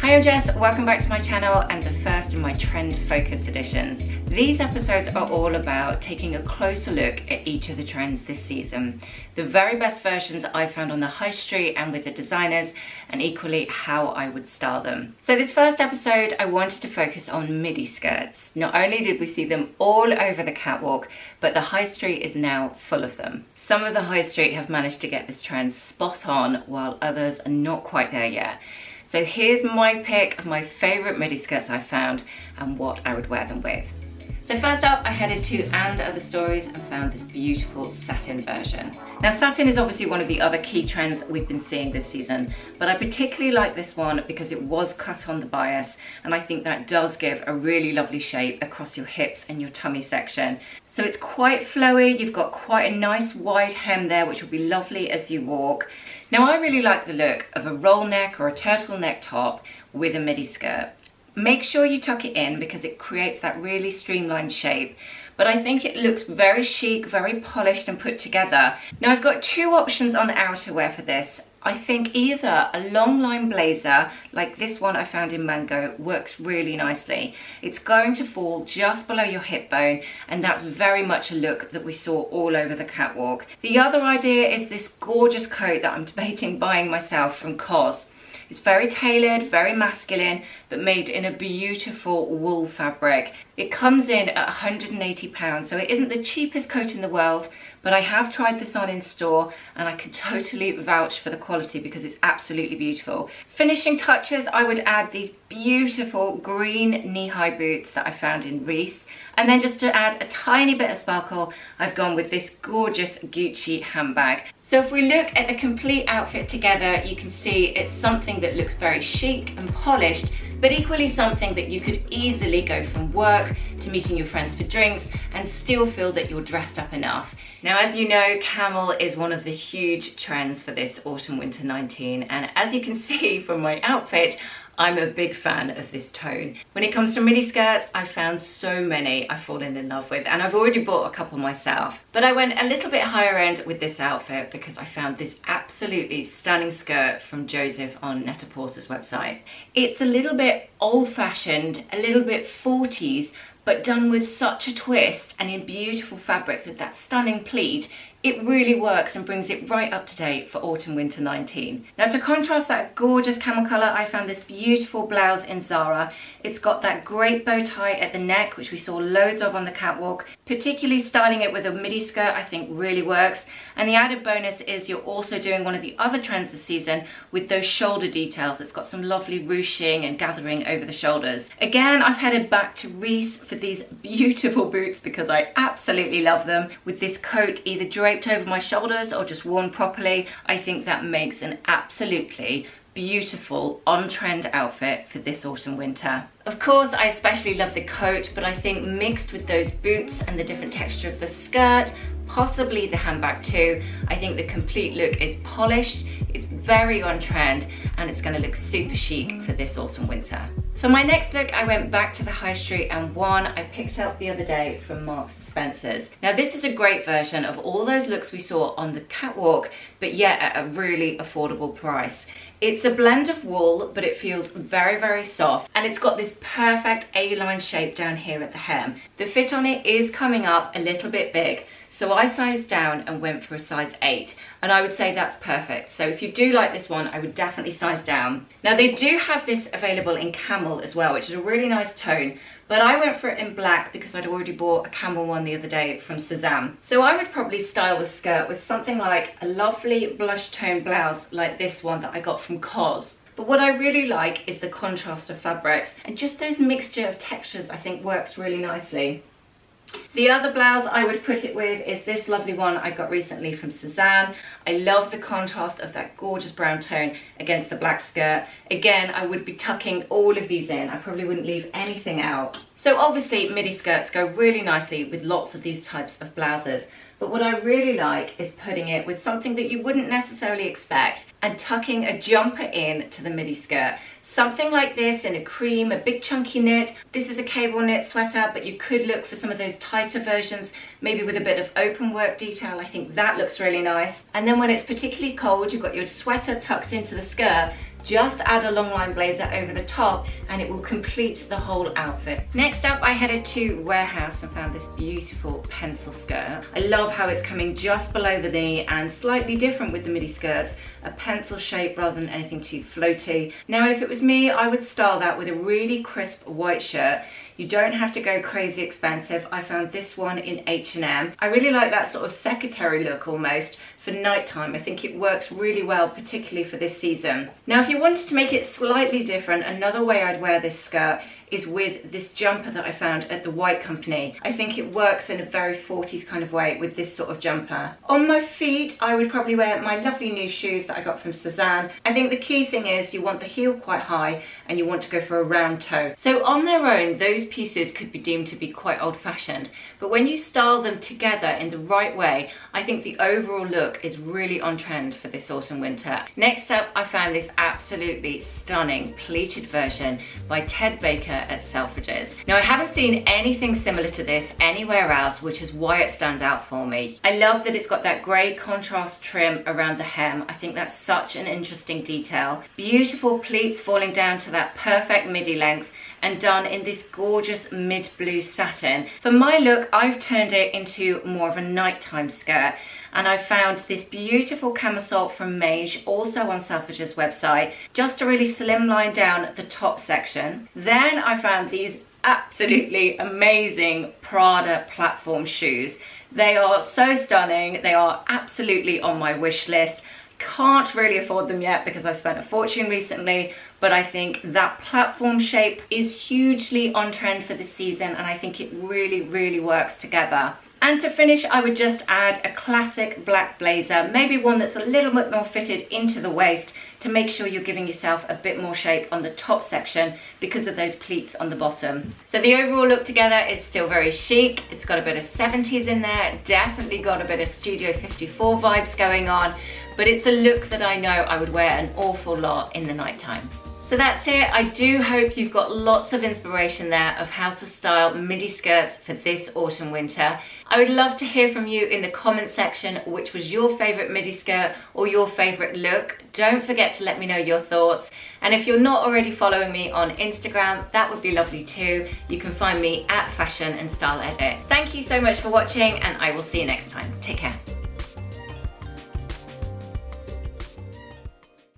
Hi, I'm Jess, welcome back to my channel and the first in my trend focus editions. These episodes are all about taking a closer look at each of the trends this season, the very best versions I found on the high street and with the designers, and equally how I would style them. So this first episode I wanted to focus on midi skirts. Not only did we see them all over the catwalk, but the high street is now full of them. Some of the high street have managed to get this trend spot on, while others are not quite there yet. So here's my pick of my favourite midi skirts I found and what I would wear them with. So first up, I headed to And Other Stories and found this beautiful satin version. Now satin is obviously one of the other key trends we've been seeing this season, but I particularly like this one because it was cut on the bias, and I think that does give a really lovely shape across your hips and your tummy section. So it's quite flowy, you've got quite a nice wide hem there which will be lovely as you walk. Now I really like the look of a roll neck or a turtleneck top with a midi skirt. Make sure you tuck it in because it creates that really streamlined shape, but I think it looks very chic, very polished and put together. Now I've got two options on outerwear for this. I think either a long line blazer like this one I found in Mango works really nicely. It's going to fall just below your hip bone, and that's very much a look that we saw all over the catwalk. The other idea is this gorgeous coat that I'm debating buying myself from COS. It's very tailored, very masculine, but made in a beautiful wool fabric. It comes in at £180, so it isn't the cheapest coat in the world, but I have tried this on in store and I can totally vouch for the quality because it's absolutely beautiful. Finishing touches, I would add these beautiful green knee-high boots that I found in Reiss. And then just to add a tiny bit of sparkle, I've gone with this gorgeous Gucci handbag. So if we look at the complete outfit together, you can see it's something that looks very chic and polished, but equally something that you could easily go from work to meeting your friends for drinks and still feel that you're dressed up enough. Now, as you know, Camel is one of the huge trends for this autumn/winter 19, and as you can see from my outfit, I'm a big fan of this tone. When it comes to midi skirts, I found so many I've fallen in love with, and I've already bought a couple myself. But I went a little bit higher end with this outfit because I found this absolutely stunning skirt from Joseph on Net-a-Porter's website. It's a little bit old-fashioned, a little bit 40s, but done with such a twist and in beautiful fabrics with that stunning pleat. It really works and brings it right up to date for autumn/winter 19. Now to contrast that gorgeous camel colour, I found this beautiful blouse in Zara. It's got that great bow tie at the neck, which we saw loads of on the catwalk. Particularly styling it with a midi skirt I think really works. And the added bonus is you're also doing one of the other trends this season with those shoulder details. It's got some lovely ruching and gathering over the shoulders. Again, I've headed back to Reiss for these beautiful boots because I absolutely love them. With this coat either draped over my shoulders or just worn properly, I think that makes an absolutely beautiful on-trend outfit for this autumn/winter. Of course, I especially love the coat, but I think mixed with those boots and the different texture of the skirt, possibly the handbag too, I think the complete look is polished, it's very on trend, and it's going to look super chic for this autumn/winter. For my next look, I went back to the high street and one I picked up the other day from Marks & Spencer's. Now this is a great version of all those looks we saw on the catwalk, but yet at a really affordable price. It's a blend of wool, but it feels very, very soft, and it's got this perfect A-line shape down here at the hem. The fit on it is coming up a little bit big, so I sized down and went for a size 8, and I would say that's perfect. So if you do like this one, I would definitely size down. Now they do have this available in Camel as well, which is a really nice tone, but I went for it in black because I'd already bought a Camel one the other day from Satin. So I would probably style the skirt with something like a lovely blush tone blouse like this one that I got from COS. But what I really like is the contrast of fabrics, and just those mixture of textures I think works really nicely. The other blouse I would put it with is this lovely one I got recently from Satin. I love the contrast of that gorgeous brown tone against the black skirt. Again, I would be tucking all of these in. I probably wouldn't leave anything out. So obviously midi skirts go really nicely with lots of these types of blouses. But what I really like is putting it with something that you wouldn't necessarily expect and tucking a jumper in to the midi skirt. Something like this in a cream, a big chunky knit. This is a cable knit sweater, but you could look for some of those tighter versions, maybe with a bit of open work detail. I think that looks really nice. And then when it's particularly cold, you've got your sweater tucked into the skirt. Just add a long line blazer over the top and it will complete the whole outfit. Next up, I headed to Warehouse and found this beautiful pencil skirt. I love how it's coming just below the knee and slightly different with the midi skirts, a pencil shape rather than anything too floaty. Now, if it was me, I would style that with a really crisp white shirt. You don't have to go crazy expensive. I found this one in H&M. I really like that sort of secretary look almost for nighttime. I think it works really well, particularly for this season. Now, if you wanted to make it slightly different, another way I'd wear this skirt is with this jumper that I found at the White Company. I think it works in a very 40s kind of way with this sort of jumper. On my feet, I would probably wear my lovely new shoes that I got from Satin. I think the key thing is you want the heel quite high and you want to go for a round toe. So on their own, those pieces could be deemed to be quite old-fashioned, but when you style them together in the right way, I think the overall look is really on trend for this autumn winter. Next up, I found this absolutely stunning pleated version by Ted Baker at Selfridges. Now, I haven't seen anything similar to this anywhere else, which is why it stands out for me. I love that it's got that grey contrast trim around the hem. I think that's such an interesting detail. Beautiful pleats falling down to that perfect midi length and done in this gorgeous mid blue satin. For my look, I've turned it into more of a nighttime skirt, and I found this beautiful camisole from Mage, also on Selfridges website, just to really slimline down the top section. Then I found these absolutely amazing Prada platform shoes. They are so stunning. They are absolutely on my wish list. Can't really afford them yet because I've spent a fortune recently, but I think that platform shape is hugely on trend for this season, and I think it really, really works together. And to finish, I would just add a classic black blazer, maybe one that's a little bit more fitted into the waist to make sure you're giving yourself a bit more shape on the top section because of those pleats on the bottom. So the overall look together is still very chic. It's got a bit of 70s in there, definitely got a bit of Studio 54 vibes going on, but it's a look that I know I would wear an awful lot in the nighttime. So that's it. I do hope you've got lots of inspiration there of how to style midi skirts for this autumn winter. I would love to hear from you in the comment section which was your favourite midi skirt or your favourite look. Don't forget to let me know your thoughts. And if you're not already following me on Instagram, that would be lovely too. You can find me at Fashion and Style Edit. Thank you so much for watching, and I will see you next time. Take care.